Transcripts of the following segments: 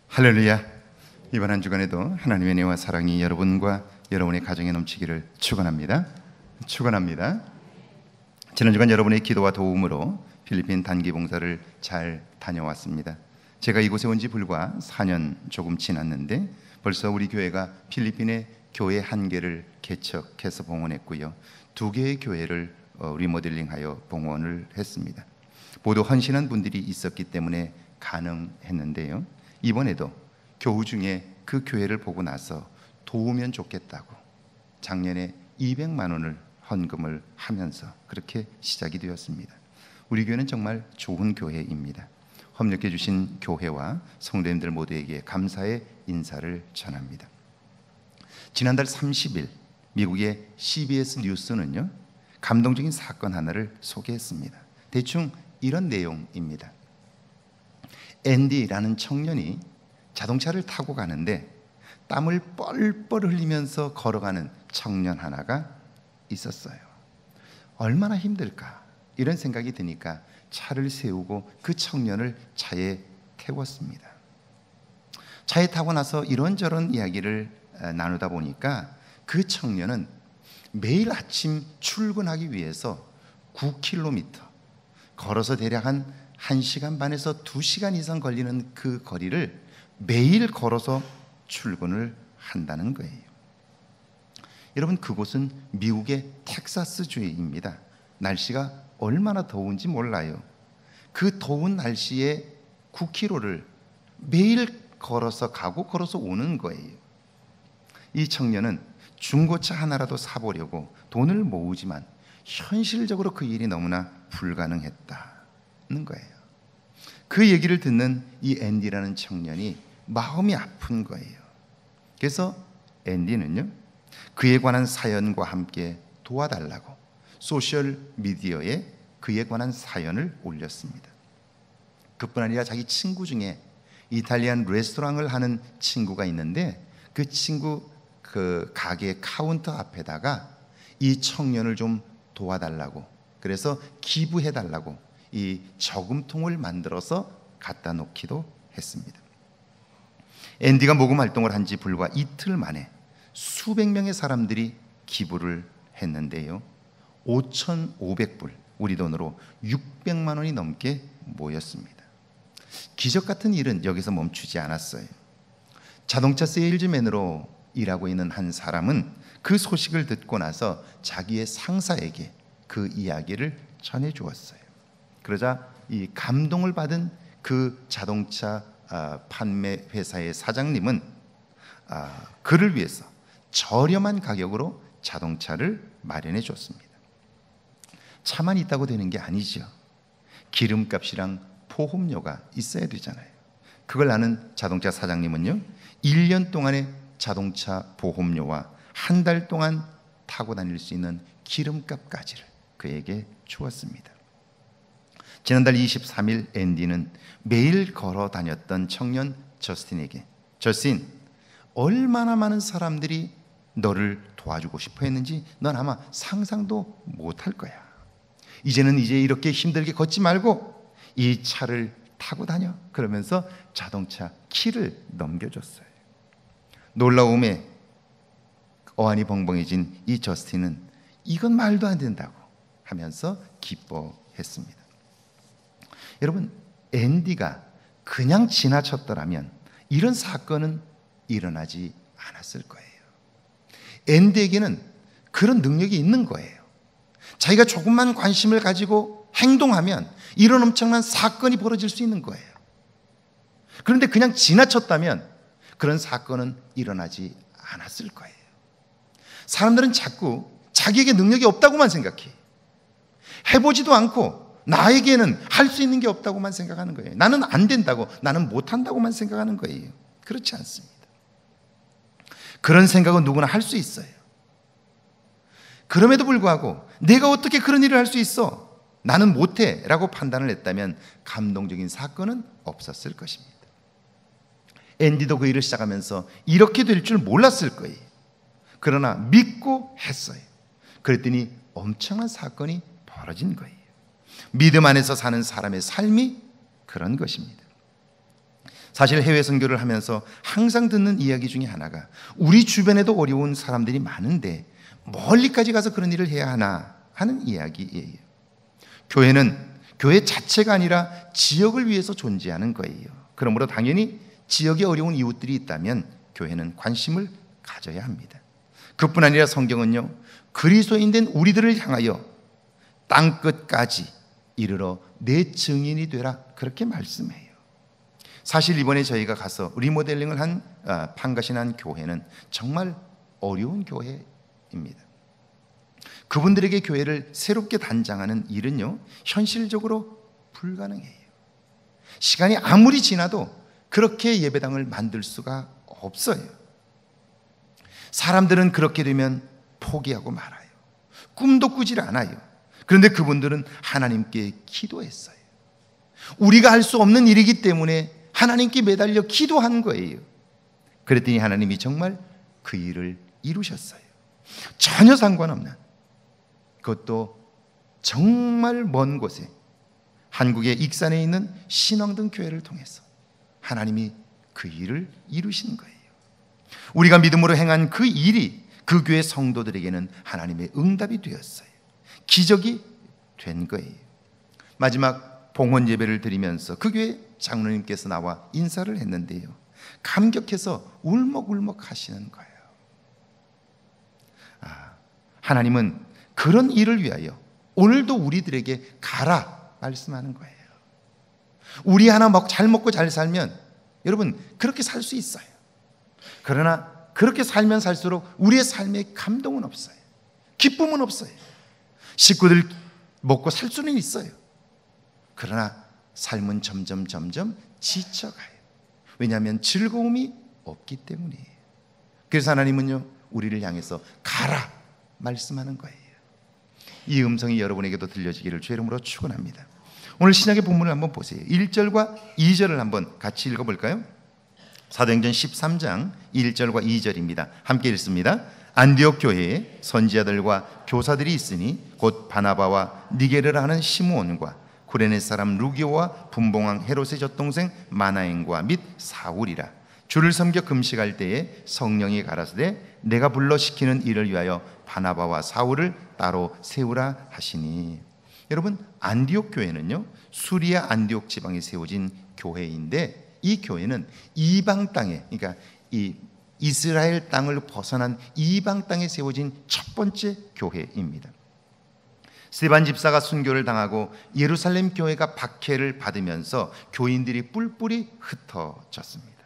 할렐루야. 이번 한 주간에도 하나님의 은혜와 사랑이 여러분과 여러분의 가정에 넘치기를 축원합니다. 지난 주간 여러분의 기도와 도움으로 필리핀 단기 봉사를 잘 다녀왔습니다. 제가 이곳에 온 지 불과 4년 조금 지났는데 벌써 우리 교회가 필리핀의 교회 1개를 개척해서 봉헌했고요, 2개의 교회를 리모델링하여 봉헌을 했습니다. 모두 헌신한 분들이 있었기 때문에 가능했는데요, 이번에도 교우 중에 그 교회를 보고 나서 도우면 좋겠다고 작년에 200만 원을 헌금을 하면서 그렇게 시작이 되었습니다. 우리 교회는 정말 좋은 교회입니다. 협력해 주신 교회와 성도님들 모두에게 감사의 인사를 전합니다. 지난달 30일 미국의 CBS 뉴스는요, 감동적인 사건 하나를 소개했습니다. 대충 이런 내용입니다. 앤디라는 청년이 자동차를 타고 가는데 땀을 뻘뻘 흘리면서 걸어가는 청년 하나가 있었어요. 얼마나 힘들까 이런 생각이 드니까 차를 세우고 그 청년을 차에 태웠습니다. 차에 타고 나서 이런저런 이야기를 나누다 보니까 그 청년은 매일 아침 출근하기 위해서 9km 걸어서 대략 한 1시간 반에서 2시간 이상 걸리는 그 거리를 매일 걸어서 출근을 한다는 거예요. 여러분, 그곳은 미국의 텍사스주입니다. 날씨가 얼마나 더운지 몰라요. 그 더운 날씨에 9km를 매일 걸어서 가고 걸어서 오는 거예요. 이 청년은 중고차 하나라도 사보려고 돈을 모으지만 현실적으로 그 일이 너무나 불가능했다는 거예요. 그 얘기를 듣는 이 앤디라는 청년이 마음이 아픈 거예요. 그래서 앤디는요, 그에 관한 사연과 함께 도와달라고 소셜 미디어에 그에 관한 사연을 올렸습니다. 그뿐 아니라 자기 친구 중에 이탈리안 레스토랑을 하는 친구가 있는데 그 친구 그 가게 카운터 앞에다가 이 청년을 좀 도와달라고, 그래서 기부해달라고 이 저금통을 만들어서 갖다 놓기도 했습니다. 앤디가 모금 활동을 한 지 불과 이틀 만에 수백 명의 사람들이 기부를 했는데요, 5,500불, 우리 돈으로 600만 원이 넘게 모였습니다. 기적 같은 일은 여기서 멈추지 않았어요. 자동차 세일즈맨으로 일하고 있는 한 사람은 그 소식을 듣고 나서 자기의 상사에게 그 이야기를 전해 주었어요. 그러자 이 감동을 받은 그 자동차 판매 회사의 사장님은 그를 위해서 저렴한 가격으로 자동차를 마련해 줬습니다. 차만 있다고 되는 게 아니죠. 기름값이랑 보험료가 있어야 되잖아요. 그걸 아는 자동차 사장님은요, 1년 동안의 자동차 보험료와 한 달 동안 타고 다닐 수 있는 기름값까지를 그에게 주었습니다. 지난달 23일 앤디는 매일 걸어 다녔던 청년 저스틴에게, 저스틴, 얼마나 많은 사람들이 너를 도와주고 싶어 했는지 넌 아마 상상도 못할 거야. 이제는 이렇게 힘들게 걷지 말고 이 차를 타고 다녀. 그러면서 자동차 키를 넘겨줬어요. 놀라움에 어안이 벙벙해진 이 저스틴은 이건 말도 안 된다고 하면서 기뻐했습니다. 여러분, 앤디가 그냥 지나쳤더라면 이런 사건은 일어나지 않았을 거예요. 앤디에게는 그런 능력이 있는 거예요. 자기가 조금만 관심을 가지고 행동하면 이런 엄청난 사건이 벌어질 수 있는 거예요. 그런데 그냥 지나쳤다면 그런 사건은 일어나지 않았을 거예요. 사람들은 자꾸 자기에게 능력이 없다고만 생각해. 해보지도 않고 나에게는 할 수 있는 게 없다고만 생각하는 거예요. 나는 안 된다고, 나는 못한다고만 생각하는 거예요. 그렇지 않습니다. 그런 생각은 누구나 할 수 있어요. 그럼에도 불구하고 내가 어떻게 그런 일을 할 수 있어? 나는 못해 라고 판단을 했다면 감동적인 사건은 없었을 것입니다. 앤디도 그 일을 시작하면서 이렇게 될 줄 몰랐을 거예요. 그러나 믿고 했어요. 그랬더니 엄청난 사건이 벌어진 거예요. 믿음 안에서 사는 사람의 삶이 그런 것입니다. 사실 해외 선교를 하면서 항상 듣는 이야기 중에 하나가 우리 주변에도 어려운 사람들이 많은데 멀리까지 가서 그런 일을 해야 하나 하는 이야기예요. 교회는 교회 자체가 아니라 지역을 위해서 존재하는 거예요. 그러므로 당연히 지역에 어려운 이웃들이 있다면 교회는 관심을 가져야 합니다. 그뿐 아니라 성경은요, 그리스도인 된 우리들을 향하여 땅끝까지 이르러 내 증인이 되라, 그렇게 말씀해요. 사실 이번에 저희가 가서 리모델링을 한 판가신한 교회는 정말 어려운 교회입니다. 그분들에게 교회를 새롭게 단장하는 일은요, 현실적으로 불가능해요. 시간이 아무리 지나도 그렇게 예배당을 만들 수가 없어요. 사람들은 그렇게 되면 포기하고 말아요. 꿈도 꾸질 않아요. 그런데 그분들은 하나님께 기도했어요. 우리가 할 수 없는 일이기 때문에 하나님께 매달려 기도한 거예요. 그랬더니 하나님이 정말 그 일을 이루셨어요. 전혀 상관없는, 그것도 정말 먼 곳에 한국의 익산에 있는 신앙등 교회를 통해서 하나님이 그 일을 이루신 거예요. 우리가 믿음으로 행한 그 일이 그 교회 성도들에게는 하나님의 응답이 되었어요. 기적이 된 거예요. 마지막 봉헌 예배를 드리면서 그 교회 장로님께서 나와 인사를 했는데요, 감격해서 울먹울먹 하시는 거예요. 하나님은 그런 일을 위하여 오늘도 우리들에게 가라 말씀하는 거예요. 우리 하나 잘 먹고 잘 살면 여러분 그렇게 살 수 있어요. 그러나 그렇게 살면 살수록 우리의 삶에 감동은 없어요. 기쁨은 없어요. 식구들 먹고 살 수는 있어요. 그러나 삶은 점점 지쳐가요. 왜냐하면 즐거움이 없기 때문이에요. 그래서 하나님은요, 우리를 향해서 가라 말씀하는 거예요. 이 음성이 여러분에게도 들려지기를 주의 이름으로 축원합니다. 오늘 신약의 본문을 한번 보세요. 1절과 2절을 한번 같이 읽어볼까요? 사도행전 13장 1절과 2절입니다. 함께 읽습니다. 안디옥 교회에 선지자들과 교사들이 있으니 곧 바나바와 니게르라 하는 시므온과 구레네 사람 루기오와 분봉왕 헤롯의 젖동생 마나엔과 및 사울이라. 주를 섬겨 금식할 때에 성령이 가라사대 내가 불러 시키는 일을 위하여 바나바와 사울을 따로 세우라 하시니. 여러분, 안디옥 교회는요, 수리아 안디옥 지방에 세워진 교회인데, 이 교회는 이방 땅에, 그러니까 이 이스라엘 땅을 벗어난 이방 땅에 세워진 첫 번째 교회입니다. 스데반 집사가 순교를 당하고 예루살렘 교회가 박해를 받으면서 교인들이 뿔뿔이 흩어졌습니다.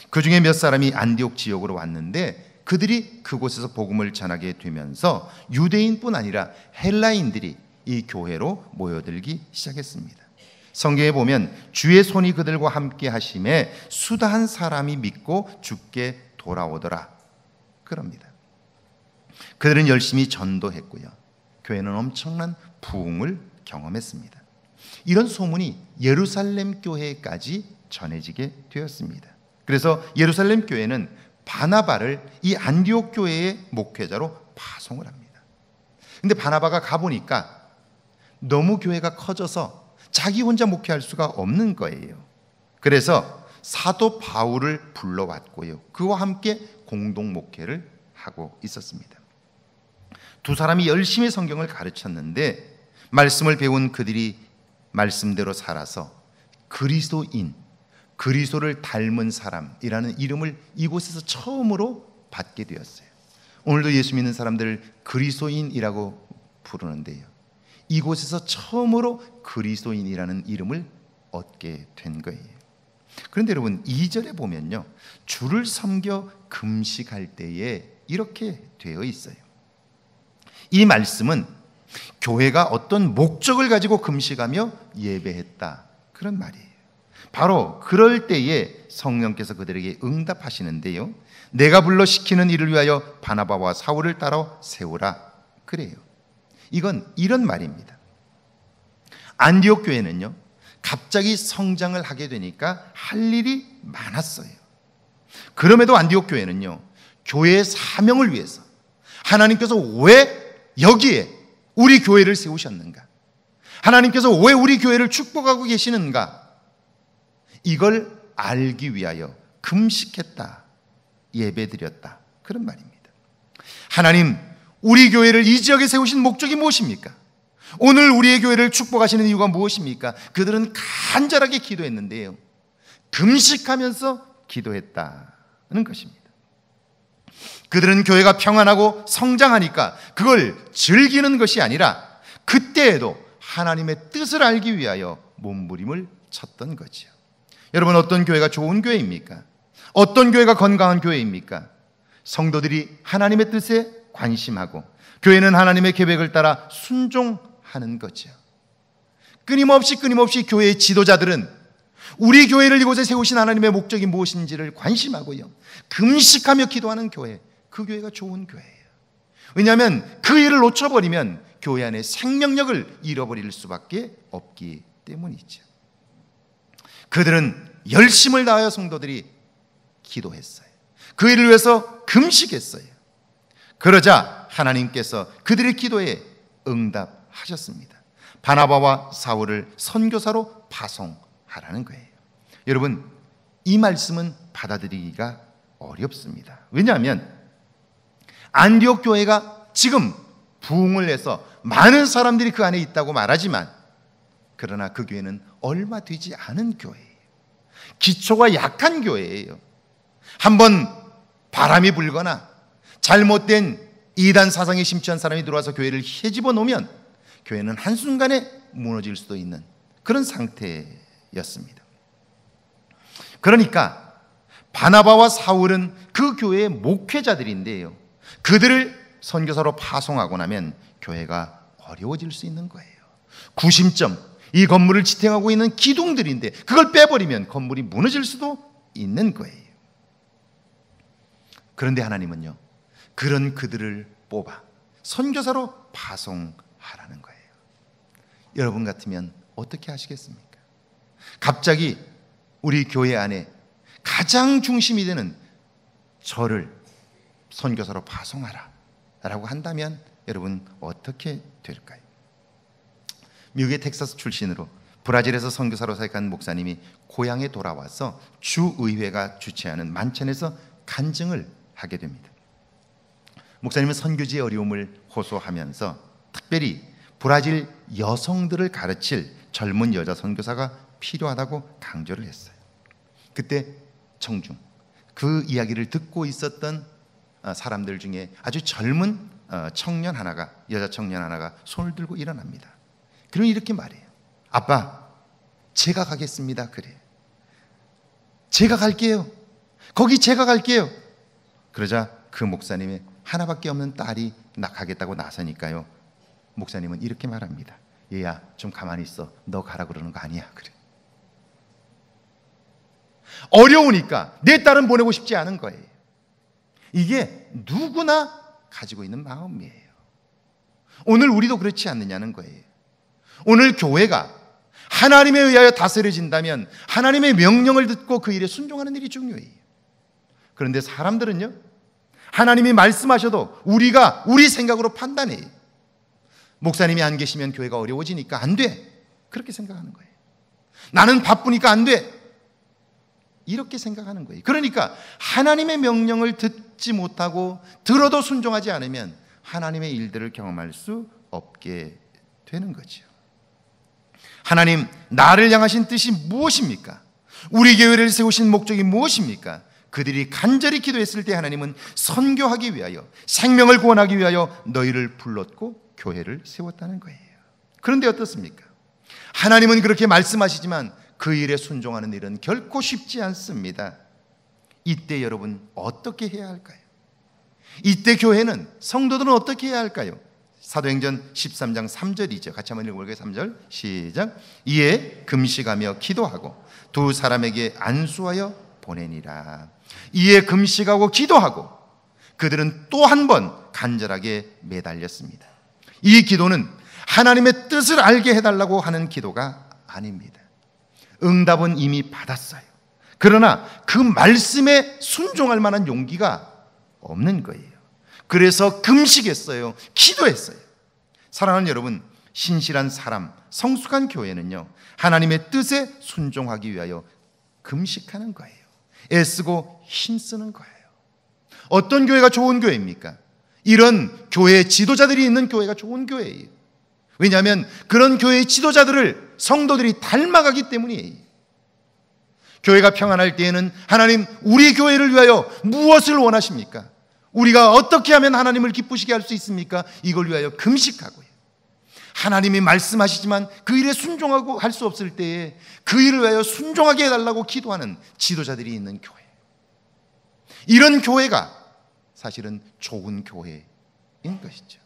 그 중에 몇 사람이 안디옥 지역으로 왔는데 그들이 그곳에서 복음을 전하게 되면서 유대인뿐 아니라 헬라인들이 이 교회로 모여들기 시작했습니다. 성경에 보면 주의 손이 그들과 함께 하심에 수다한 사람이 믿고 주께 돌아오더라 그럽니다. 그들은 열심히 전도했고요, 교회는 엄청난 부흥을 경험했습니다. 이런 소문이 예루살렘 교회까지 전해지게 되었습니다. 그래서 예루살렘 교회는 바나바를 이 안디옥 교회의 목회자로 파송을 합니다. 근데 바나바가 가보니까 너무 교회가 커져서 자기 혼자 목회할 수가 없는 거예요. 그래서 사도 바울을 불러왔고요, 그와 함께 공동 목회를 하고 있었습니다. 두 사람이 열심히 성경을 가르쳤는데 말씀을 배운 그들이 말씀대로 살아서 그리스도인, 그리스도를 닮은 사람이라는 이름을 이곳에서 처음으로 받게 되었어요. 오늘도 예수 믿는 사람들을 그리스도인이라고 부르는데요, 이곳에서 처음으로 그리스도인이라는 이름을 얻게 된 거예요. 그런데 여러분, 2절에 보면요, 주를 섬겨 금식할 때에 이렇게 되어 있어요. 이 말씀은 교회가 어떤 목적을 가지고 금식하며 예배했다, 그런 말이에요. 바로 그럴 때에 성령께서 그들에게 응답하시는데요, 내가 불러 시키는 일을 위하여 바나바와 사울을 따라 세우라 그래요. 이건 이런 말입니다. 안디옥 교회는요, 갑자기 성장을 하게 되니까 할 일이 많았어요. 그럼에도 안디옥 교회는요, 교회의 사명을 위해서 하나님께서 왜 여기에 우리 교회를 세우셨는가, 하나님께서 왜 우리 교회를 축복하고 계시는가, 이걸 알기 위하여 금식했다, 예배드렸다, 그런 말입니다. 하나님, 우리 교회를 이 지역에 세우신 목적이 무엇입니까? 오늘 우리의 교회를 축복하시는 이유가 무엇입니까? 그들은 간절하게 기도했는데요, 금식하면서 기도했다는 것입니다. 그들은 교회가 평안하고 성장하니까 그걸 즐기는 것이 아니라 그때에도 하나님의 뜻을 알기 위하여 몸부림을 쳤던 거죠. 여러분, 어떤 교회가 좋은 교회입니까? 어떤 교회가 건강한 교회입니까? 성도들이 하나님의 뜻에 관심하고 교회는 하나님의 계획을 따라 순종하는 거죠. 끊임없이 교회의 지도자들은 우리 교회를 이곳에 세우신 하나님의 목적이 무엇인지를 관심하고요, 금식하며 기도하는 교회, 그 교회가 좋은 교회예요. 왜냐하면 그 일을 놓쳐버리면 교회 안에 생명력을 잃어버릴 수밖에 없기 때문이죠. 그들은 열심을 다하여 성도들이 기도했어요. 그 일을 위해서 금식했어요. 그러자 하나님께서 그들의 기도에 응답하셨습니다. 바나바와 사울을 선교사로 파송하라는 거예요. 여러분, 이 말씀은 받아들이기가 어렵습니다. 왜냐하면 안디옥 교회가 지금 부흥을 해서 많은 사람들이 그 안에 있다고 말하지만, 그러나 그 교회는 얼마 되지 않은 교회예요. 기초가 약한 교회예요. 한번 바람이 불거나 잘못된 이단 사상에 심취한 사람이 들어와서 교회를 헤집어 놓으면 교회는 한순간에 무너질 수도 있는 그런 상태였습니다. 그러니까 바나바와 사울은 그 교회의 목회자들인데요, 그들을 선교사로 파송하고 나면 교회가 어려워질 수 있는 거예요. 구심점, 이 건물을 지탱하고 있는 기둥들인데 그걸 빼버리면 건물이 무너질 수도 있는 거예요. 그런데 하나님은요, 그런 그들을 뽑아 선교사로 파송하라는 거예요. 여러분 같으면 어떻게 하시겠습니까? 갑자기 우리 교회 안에 가장 중심이 되는 저를 선교사로 파송하라 라고 한다면 여러분 어떻게 될까요? 미국의 텍사스 출신으로 브라질에서 선교사로 사역한 목사님이 고향에 돌아와서 주의회가 주최하는 만찬에서 간증을 하게 됩니다. 목사님은 선교지의 어려움을 호소하면서 특별히 브라질 여성들을 가르칠 젊은 여자 선교사가 필요하다고 강조를 했어요. 그때 청중, 그 이야기를 듣고 있었던 사람들 중에 아주 젊은 청년 하나가, 여자 청년 하나가 손을 들고 일어납니다. 그러면 이렇게 말해요. 아빠, 제가 가겠습니다. 그래, 제가 갈게요. 거기 제가 갈게요. 그러자 그 목사님의 하나밖에 없는 딸이 가겠다고 나서니까요, 목사님은 이렇게 말합니다. 얘야, 좀 가만히 있어. 너 가라 그러는 거 아니야. 그래, 어려우니까 내 딸은 보내고 싶지 않은 거예요. 이게 누구나 가지고 있는 마음이에요. 오늘 우리도 그렇지 않느냐는 거예요. 오늘 교회가 하나님에 의하여 다스려진다면 하나님의 명령을 듣고 그 일에 순종하는 일이 중요해요. 그런데 사람들은요, 하나님이 말씀하셔도 우리가 우리 생각으로 판단해요. 목사님이 안 계시면 교회가 어려워지니까 안 돼, 그렇게 생각하는 거예요. 나는 바쁘니까 안 돼, 이렇게 생각하는 거예요. 그러니까 하나님의 명령을 듣지 못하고 들어도 순종하지 않으면 하나님의 일들을 경험할 수 없게 되는 거죠. 하나님, 나를 향하신 뜻이 무엇입니까? 우리 교회를 세우신 목적이 무엇입니까? 그들이 간절히 기도했을 때 하나님은 선교하기 위하여, 생명을 구원하기 위하여 너희를 불렀고 교회를 세웠다는 거예요. 그런데 어떻습니까? 하나님은 그렇게 말씀하시지만 그 일에 순종하는 일은 결코 쉽지 않습니다. 이때 여러분 어떻게 해야 할까요? 이때 교회는, 성도들은 어떻게 해야 할까요? 사도행전 13장 3절이죠. 같이 한번 읽어볼까요? 3절 시작. 이에 금식하며 기도하고 두 사람에게 안수하여 보내니라. 이에 금식하고 기도하고 그들은 또 한 번 간절하게 매달렸습니다. 이 기도는 하나님의 뜻을 알게 해달라고 하는 기도가 아닙니다. 응답은 이미 받았어요. 그러나 그 말씀에 순종할 만한 용기가 없는 거예요. 그래서 금식했어요. 기도했어요. 사랑하는 여러분, 신실한 사람, 성숙한 교회는요, 하나님의 뜻에 순종하기 위하여 금식하는 거예요. 애쓰고 힘쓰는 거예요. 어떤 교회가 좋은 교회입니까? 이런 교회 지도자들이 있는 교회가 좋은 교회예요. 왜냐하면 그런 교회의 지도자들을 성도들이 닮아가기 때문이에요. 교회가 평안할 때에는 하나님, 우리 교회를 위하여 무엇을 원하십니까? 우리가 어떻게 하면 하나님을 기쁘시게 할 수 있습니까? 이걸 위하여 금식하고요. 하나님이 말씀하시지만 그 일에 순종하고 할 수 없을 때에 그 일을 위하여 순종하게 해달라고 기도하는 지도자들이 있는 교회, 이런 교회가 사실은 좋은 교회인 것이죠.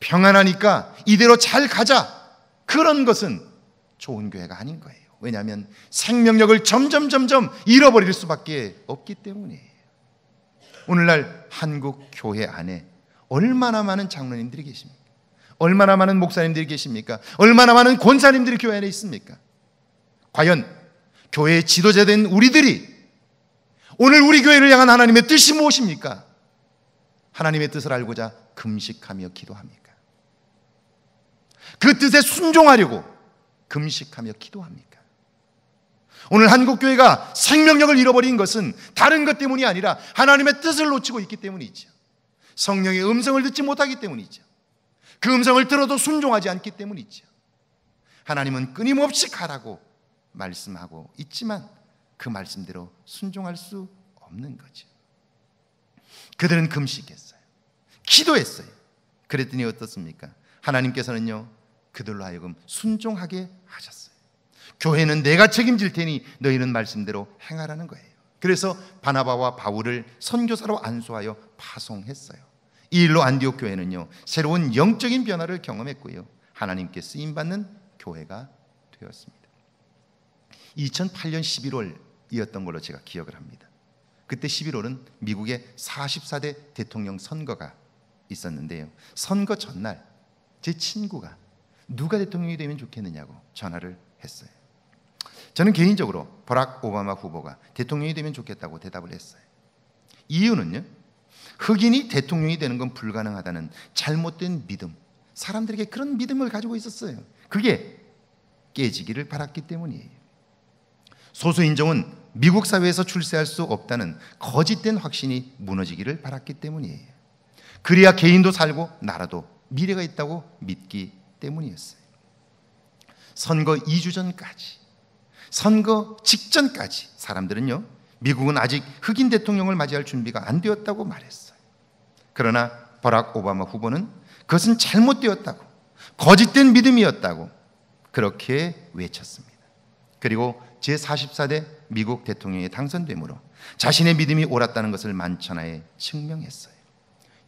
평안하니까 이대로 잘 가자, 그런 것은 좋은 교회가 아닌 거예요. 왜냐하면 생명력을 점점 잃어버릴 수밖에 없기 때문이에요. 오늘날 한국 교회 안에 얼마나 많은 장로님들이 계십니까? 얼마나 많은 목사님들이 계십니까? 얼마나 많은 권사님들이 교회 안에 있습니까? 과연 교회의 지도자된 우리들이 오늘 우리 교회를 향한 하나님의 뜻이 무엇입니까? 하나님의 뜻을 알고자 금식하며 기도합니까? 그 뜻에 순종하려고 금식하며 기도합니까? 오늘 한국교회가 생명력을 잃어버린 것은 다른 것 때문이 아니라 하나님의 뜻을 놓치고 있기 때문이죠. 성령의 음성을 듣지 못하기 때문이죠. 그 음성을 들어도 순종하지 않기 때문이죠. 하나님은 끊임없이 가라고 말씀하고 있지만 그 말씀대로 순종할 수 없는 거죠. 그들은 금식했어요. 기도했어요. 그랬더니 어떻습니까? 하나님께서는요, 그들로 하여금 순종하게 하셨어요. 교회는 내가 책임질 테니 너희는 말씀대로 행하라는 거예요. 그래서 바나바와 바울을 선교사로 안수하여 파송했어요. 이 일로 안디옥 교회는요, 새로운 영적인 변화를 경험했고요, 하나님께 쓰임받는 교회가 되었습니다. 2008년 11월이었던 걸로 제가 기억을 합니다. 그때 11월은 미국의 44대 대통령 선거가 있었는데요, 선거 전날 제 친구가 누가 대통령이 되면 좋겠느냐고 전화를 했어요. 저는 개인적으로 버락 오바마 후보가 대통령이 되면 좋겠다고 대답을 했어요. 이유는요, 흑인이 대통령이 되는 건 불가능하다는 잘못된 믿음, 사람들에게 그런 믿음을 가지고 있었어요. 그게 깨지기를 바랐기 때문이에요. 소수인종은 미국 사회에서 출세할 수 없다는 거짓된 확신이 무너지기를 바랐기 때문이에요. 그래야 개인도 살고 나라도 미래가 있다고 믿기 때문이었어요. 선거 2주 전까지, 선거 직전까지 사람들은요, 미국은 아직 흑인 대통령을 맞이할 준비가 안 되었다고 말했어요. 그러나 버락 오바마 후보는 그것은 잘못되었다고, 거짓된 믿음이었다고 그렇게 외쳤습니다. 그리고 제44대 미국 대통령에 당선됨으로 자신의 믿음이 옳았다는 것을 만천하에 증명했어요.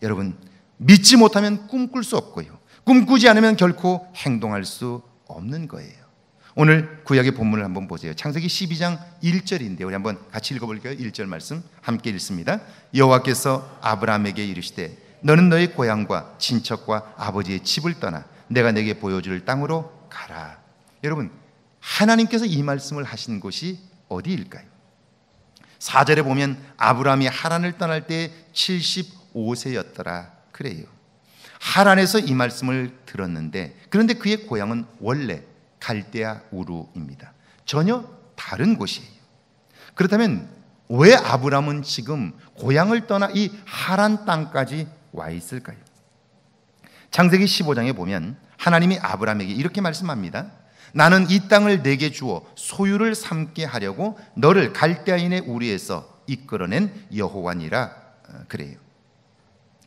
여러분, 믿지 못하면 꿈꿀 수 없고요, 꿈꾸지 않으면 결코 행동할 수 없는 거예요. 오늘 구약의 본문을 한번 보세요. 창세기 12장 1절인데 우리 한번 같이 읽어볼까요? 1절 말씀 함께 읽습니다. 여호와께서 아브라함에게 이르시되 너는 너의 고향과 친척과 아버지의 집을 떠나 내가 내게 보여줄 땅으로 가라. 여러분, 하나님께서 이 말씀을 하신 곳이 어디일까요? 4절에 보면 아브라함이 하란을 떠날 때 75세였더라 그래요. 하란에서 이 말씀을 들었는데, 그런데 그의 고향은 원래 갈대아 우르입니다. 전혀 다른 곳이에요. 그렇다면 왜 아브라함은 지금 고향을 떠나 이 하란 땅까지 와 있을까요? 창세기 15장에 보면 하나님이 아브라함에게 이렇게 말씀합니다. 나는 이 땅을 내게 주어 소유를 삼게 하려고 너를 갈대아인의 우리에서 이끌어낸 여호와니라 그래요.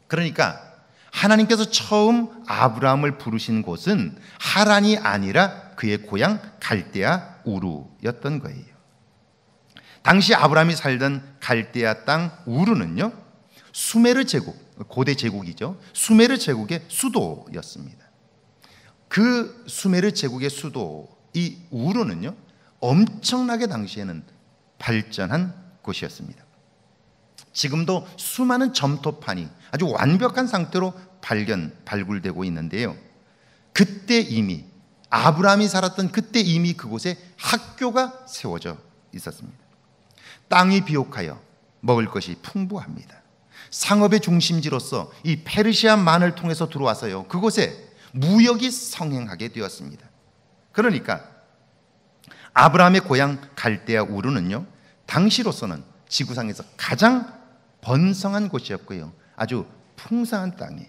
그러니까 하나님께서 처음 아브라함을 부르신 곳은 하란이 아니라 그의 고향 갈대아 우르였던 거예요. 당시 아브라함이 살던 갈대아 땅 우르는요, 수메르 제국, 고대 제국이죠. 수메르 제국의 수도였습니다. 그 수메르 제국의 수도 이 우르는요, 엄청나게 당시에는 발전한 곳이었습니다. 지금도 수많은 점토판이 아주 완벽한 상태로 발굴되고 있는데요, 그때 이미 아브라함이 살았던 그때 이미 그곳에 학교가 세워져 있었습니다. 땅이 비옥하여 먹을 것이 풍부합니다. 상업의 중심지로서 이 페르시아만을 통해서 들어와서요, 그곳에 무역이 성행하게 되었습니다. 그러니까 아브라함의 고향 갈대아 우르는요, 당시로서는 지구상에서 가장 번성한 곳이었고요. 아주 풍성한 땅이에요.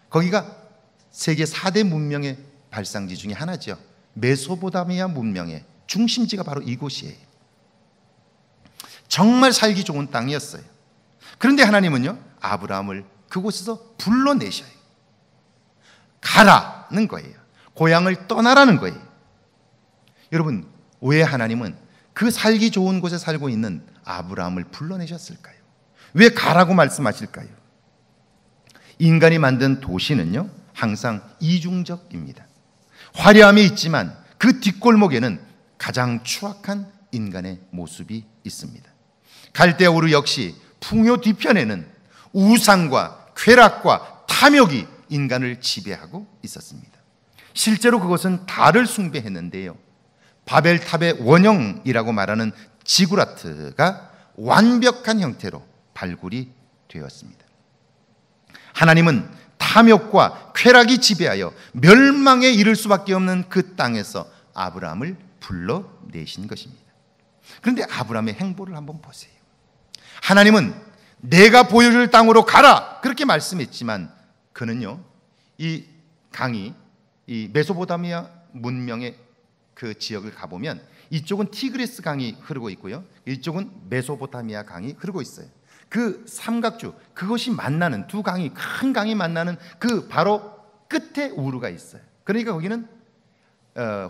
거기가 세계 4대 문명의 발상지 중에 하나죠. 메소포타미아 문명의 중심지가 바로 이곳이에요. 정말 살기 좋은 땅이었어요. 그런데 하나님은요, 아브라함을 그곳에서 불러내셔요. 가라는 거예요. 고향을 떠나라는 거예요. 여러분, 왜 하나님은 그 살기 좋은 곳에 살고 있는 아브라함을 불러내셨을까요? 왜 가라고 말씀하실까요? 인간이 만든 도시는요, 항상 이중적입니다. 화려함이 있지만 그 뒷골목에는 가장 추악한 인간의 모습이 있습니다. 갈대아 우르 역시 풍요 뒤편에는 우상과 쾌락과 탐욕이 인간을 지배하고 있었습니다. 실제로 그것은 달을 숭배했는데요, 바벨탑의 원형이라고 말하는 지구라트가 완벽한 형태로 발굴이 되었습니다. 하나님은 탐욕과 쾌락이 지배하여 멸망에 이를 수밖에 없는 그 땅에서 아브라함을 불러내신 것입니다. 그런데 아브라함의 행보를 한번 보세요. 하나님은 내가 보여줄 땅으로 가라 그렇게 말씀했지만 그는요, 이 강이 이 메소포타미아 문명의 그 지역을 가보면 이쪽은 티그리스 강이 흐르고 있고요, 이쪽은 메소포타미아 강이 흐르고 있어요. 그 삼각주, 그것이 만나는 두 강이, 큰 강이 만나는 그 바로 끝에 우르가 있어요. 그러니까 거기는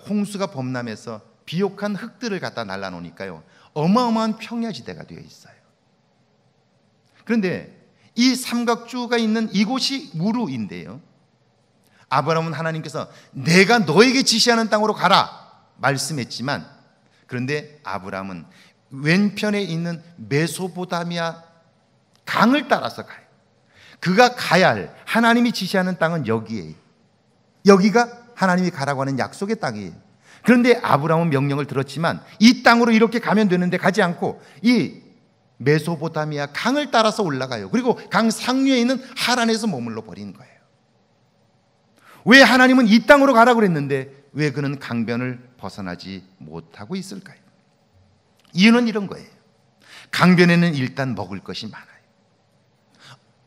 홍수가 범람해서 비옥한 흙들을 갖다 날라놓으니까요, 어마어마한 평야지대가 되어 있어요. 그런데 이 삼각주가 있는 이곳이 우르인데요, 아브라함은 하나님께서 내가 너에게 지시하는 땅으로 가라 말씀했지만, 그런데 아브라함은 왼편에 있는 메소포타미아 강을 따라서 가요. 그가 가야 할, 하나님이 지시하는 땅은 여기에요. 여기가 하나님이 가라고 하는 약속의 땅이에요. 그런데 아브라함은 명령을 들었지만 이 땅으로 이렇게 가면 되는데 가지 않고 이 메소포타미아 강을 따라서 올라가요. 그리고 강 상류에 있는 하란에서 머물러 버린 거예요. 왜 하나님은 이 땅으로 가라고 그랬는데 왜 그는 강변을 벗어나지 못하고 있을까요? 이유는 이런 거예요. 강변에는 일단 먹을 것이 많아요.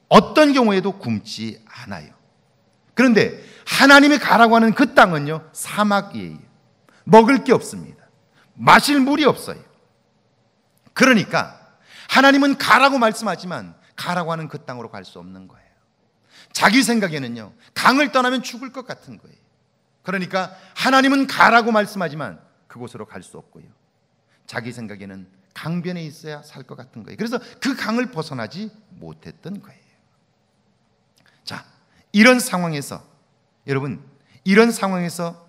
어떤 경우에도 굶지 않아요. 그런데 하나님이 가라고 하는 그 땅은요, 사막이에요. 먹을 게 없습니다. 마실 물이 없어요. 그러니까 하나님은 가라고 말씀하지만 가라고 하는 그 땅으로 갈 수 없는 거예요. 자기 생각에는요, 강을 떠나면 죽을 것 같은 거예요. 그러니까 하나님은 가라고 말씀하지만 그곳으로 갈 수 없고요, 자기 생각에는 강변에 있어야 살 것 같은 거예요. 그래서 그 강을 벗어나지 못했던 거예요. 자, 이런 상황에서 여러분, 이런 상황에서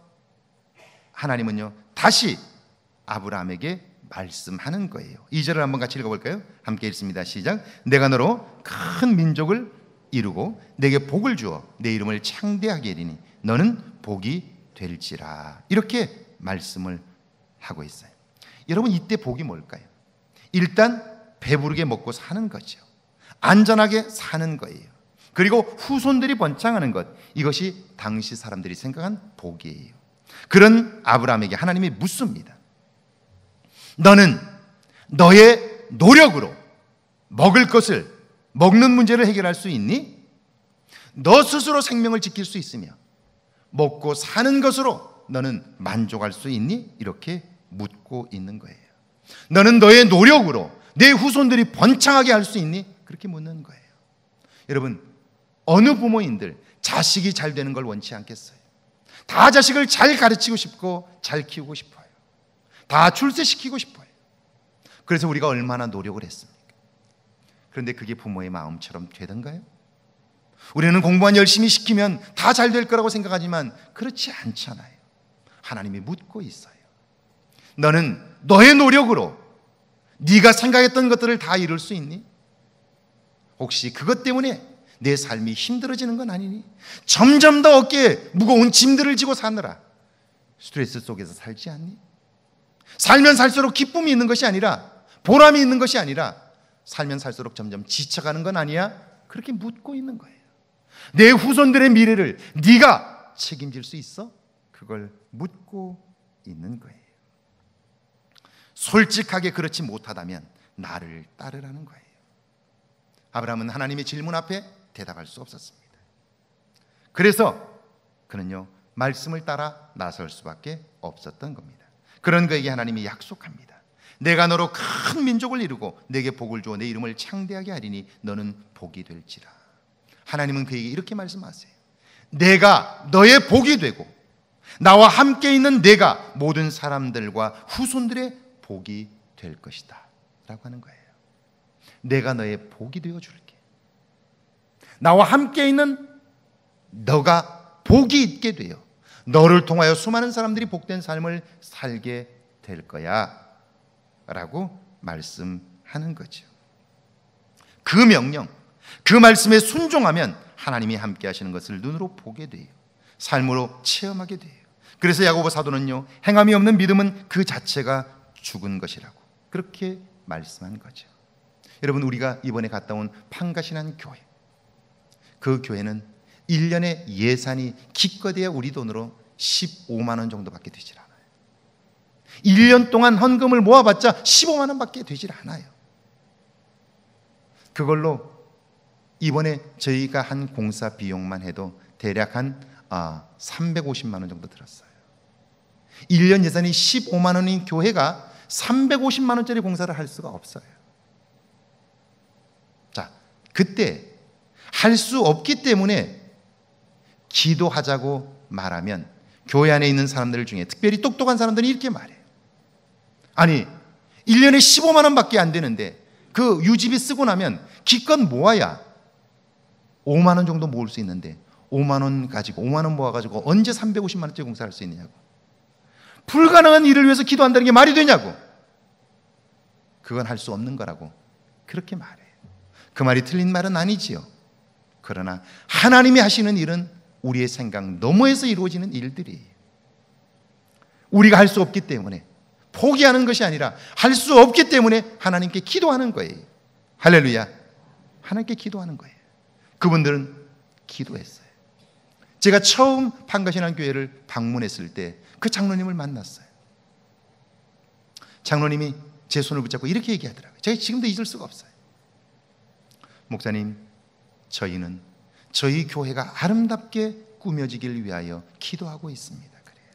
하나님은요, 다시 아브라함에게 말씀하는 거예요. 2절을 한번 같이 읽어볼까요? 함께 읽습니다. 시작. 내가 너로 큰 민족을 이루고 내게 복을 주어 내 이름을 창대하게 하리니 너는 복이 될지라. 이렇게 말씀을 하고 있어요. 여러분, 이때 복이 뭘까요? 일단 배부르게 먹고 사는 거죠. 안전하게 사는 거예요. 그리고 후손들이 번창하는 것, 이것이 당시 사람들이 생각한 복이에요. 그런 아브라함에게 하나님이 묻습니다. 너는 너의 노력으로 먹을 것을, 먹는 문제를 해결할 수 있니? 너 스스로 생명을 지킬 수 있으며 먹고 사는 것으로 너는 만족할 수 있니? 이렇게 묻고 있는 거예요. 너는 너의 노력으로 내 후손들이 번창하게 할 수 있니? 그렇게 묻는 거예요. 여러분, 어느 부모인들 자식이 잘 되는 걸 원치 않겠어요? 다 자식을 잘 가르치고 싶고 잘 키우고 싶어요. 다 출세시키고 싶어요. 그래서 우리가 얼마나 노력을 했습니까? 그런데 그게 부모의 마음처럼 되던가요? 우리는 공부만 열심히 시키면 다 잘 될 거라고 생각하지만 그렇지 않잖아요. 하나님이 묻고 있어요. 너는 너의 노력으로 네가 생각했던 것들을 다 이룰 수 있니? 혹시 그것 때문에 내 삶이 힘들어지는 건 아니니? 점점 더 어깨에 무거운 짐들을 지고 사느라 스트레스 속에서 살지 않니? 살면 살수록 기쁨이 있는 것이 아니라, 보람이 있는 것이 아니라 살면 살수록 점점 지쳐가는 건 아니야? 그렇게 묻고 있는 거예요. 내 후손들의 미래를 네가 책임질 수 있어? 그걸 묻고 있는 거예요. 솔직하게 그렇지 못하다면 나를 따르라는 거예요. 아브라함은 하나님의 질문 앞에 대답할 수 없었습니다. 그래서 그는요, 말씀을 따라 나설 수밖에 없었던 겁니다. 그런 그에게 하나님이 약속합니다. 내가 너로 큰 민족을 이루고 내게 복을 주어 내 이름을 창대하게 하리니 너는 복이 될지라. 하나님은 그에게 이렇게 말씀하세요. 내가 너의 복이 되고 나와 함께 있는 내가 모든 사람들과 후손들의 복이 될 것이다 라고 하는 거예요. 내가 너의 복이 되어 줄게. 나와 함께 있는 너가 복이 있게 되어 너를 통하여 수많은 사람들이 복된 삶을 살게 될 거야 라고 말씀하는 거죠. 그 명령, 그 말씀에 순종하면 하나님이 함께 하시는 것을 눈으로 보게 돼요. 삶으로 체험하게 돼요. 그래서 야고보 사도는요, 행함이 없는 믿음은 그 자체가 죽은 것이라고 그렇게 말씀한 거죠. 여러분, 우리가 이번에 갔다 온 판가신한 교회, 그 교회는 1년에 예산이 기껏해야 우리 돈으로 15만 원 정도밖에 되질 않아요. 1년 동안 헌금을 모아봤자 15만 원밖에 되질 않아요. 그걸로 이번에 저희가 한 공사 비용만 해도 대략 한 350만 원 정도 들었어요. 1년 예산이 15만 원인 교회가 350만 원짜리 공사를 할 수가 없어요. 자, 그때 할 수 없기 때문에 기도하자고 말하면 교회 안에 있는 사람들 중에 특별히 똑똑한 사람들이 이렇게 말해요. 아니, 1년에 15만 원밖에 안 되는데 그 유지비 쓰고 나면 기껏 모아야 5만 원 정도 모을 수 있는데 5만 원 모아가지고 언제 350만 원짜리 공사할 수 있느냐고. 불가능한 일을 위해서 기도한다는 게 말이 되냐고. 그건 할 수 없는 거라고 그렇게 말해요. 그 말이 틀린 말은 아니지요. 그러나 하나님이 하시는 일은 우리의 생각 너머에서 이루어지는 일들이에요. 우리가 할 수 없기 때문에 포기하는 것이 아니라 할 수 없기 때문에 하나님께 기도하는 거예요. 할렐루야. 하나님께 기도하는 거예요. 그분들은 기도했어요. 제가 처음 판가신한 교회를 방문했을 때 그 장로님을 만났어요. 장로님이 제 손을 붙잡고 이렇게 얘기하더라고요. 제가 지금도 잊을 수가 없어요. 목사님, 저희는 저희 교회가 아름답게 꾸며지길 위하여 기도하고 있습니다. 그래요.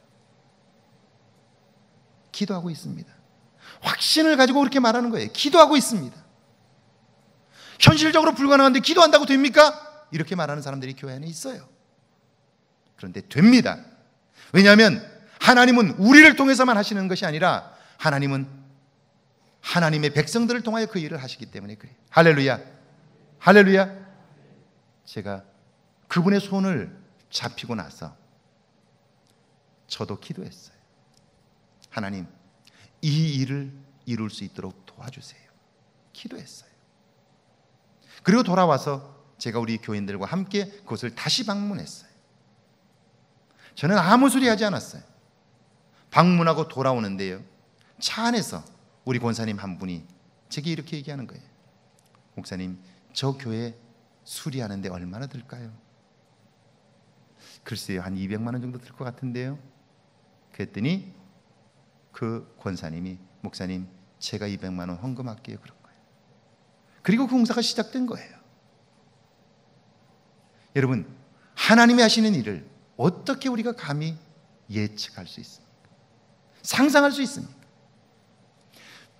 기도하고 있습니다. 확신을 가지고 그렇게 말하는 거예요. 기도하고 있습니다. 현실적으로 불가능한데 기도한다고 됩니까? 이렇게 말하는 사람들이 교회 안에 있어요. 그런데 됩니다. 왜냐하면 하나님은 우리를 통해서만 하시는 것이 아니라 하나님은 하나님의 백성들을 통하여 그 일을 하시기 때문에 그래요. 할렐루야. 할렐루야. 제가 그분의 손을 잡히고 나서 저도 기도했어요. 하나님, 이 일을 이룰 수 있도록 도와주세요. 기도했어요. 그리고 돌아와서 제가 우리 교인들과 함께 그곳을 다시 방문했어요. 저는 아무 소리 하지 않았어요. 방문하고 돌아오는데요, 차 안에서 우리 권사님 한 분이 제게 이렇게 얘기하는 거예요. 목사님, 저 교회 수리하는데 얼마나 들까요? 글쎄요, 한 200만 원 정도 들 것 같은데요. 그랬더니 그 권사님이, 목사님, 제가 200만 원 헌금할게요. 그런 거예요. 그리고 그 공사가 시작된 거예요. 여러분, 하나님이 하시는 일을 어떻게 우리가 감히 예측할 수 있습니까? 상상할 수 있습니까?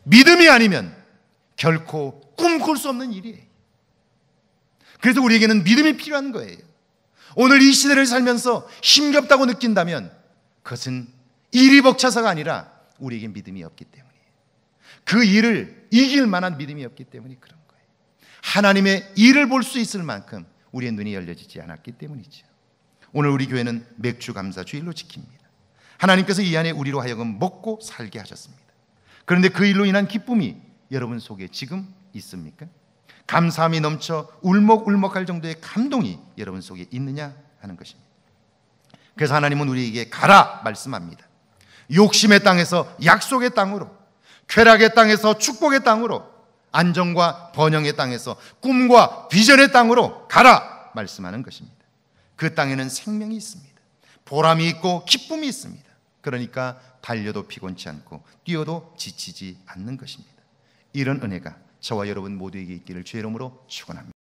믿음이 아니면 결코 꿈꿀 수 없는 일이에요. 그래서 우리에게는 믿음이 필요한 거예요. 오늘 이 시대를 살면서 힘겹다고 느낀다면 그것은 일이 벅차서가 아니라 우리에게 믿음이 없기 때문이에요. 그 일을 이길 만한 믿음이 없기 때문에 그런 거예요. 하나님의 일을 볼 수 있을 만큼 우리의 눈이 열려지지 않았기 때문이죠. 오늘 우리 교회는 맥주 감사 주일로 지킵니다. 하나님께서 이 안에 우리로 하여금 먹고 살게 하셨습니다. 그런데 그 일로 인한 기쁨이 여러분 속에 지금 있습니까? 감사함이 넘쳐 울먹울먹할 정도의 감동이 여러분 속에 있느냐 하는 것입니다. 그래서 하나님은 우리에게 가라 말씀합니다. 욕심의 땅에서 약속의 땅으로, 쾌락의 땅에서 축복의 땅으로, 안정과 번영의 땅에서 꿈과 비전의 땅으로 가라 말씀하는 것입니다. 그 땅에는 생명이 있습니다. 보람이 있고 기쁨이 있습니다. 그러니까 달려도 피곤치 않고 뛰어도 지치지 않는 것입니다. 이런 은혜가 저와 여러분 모두에게 있기를 주의 이름으로 축원합니다.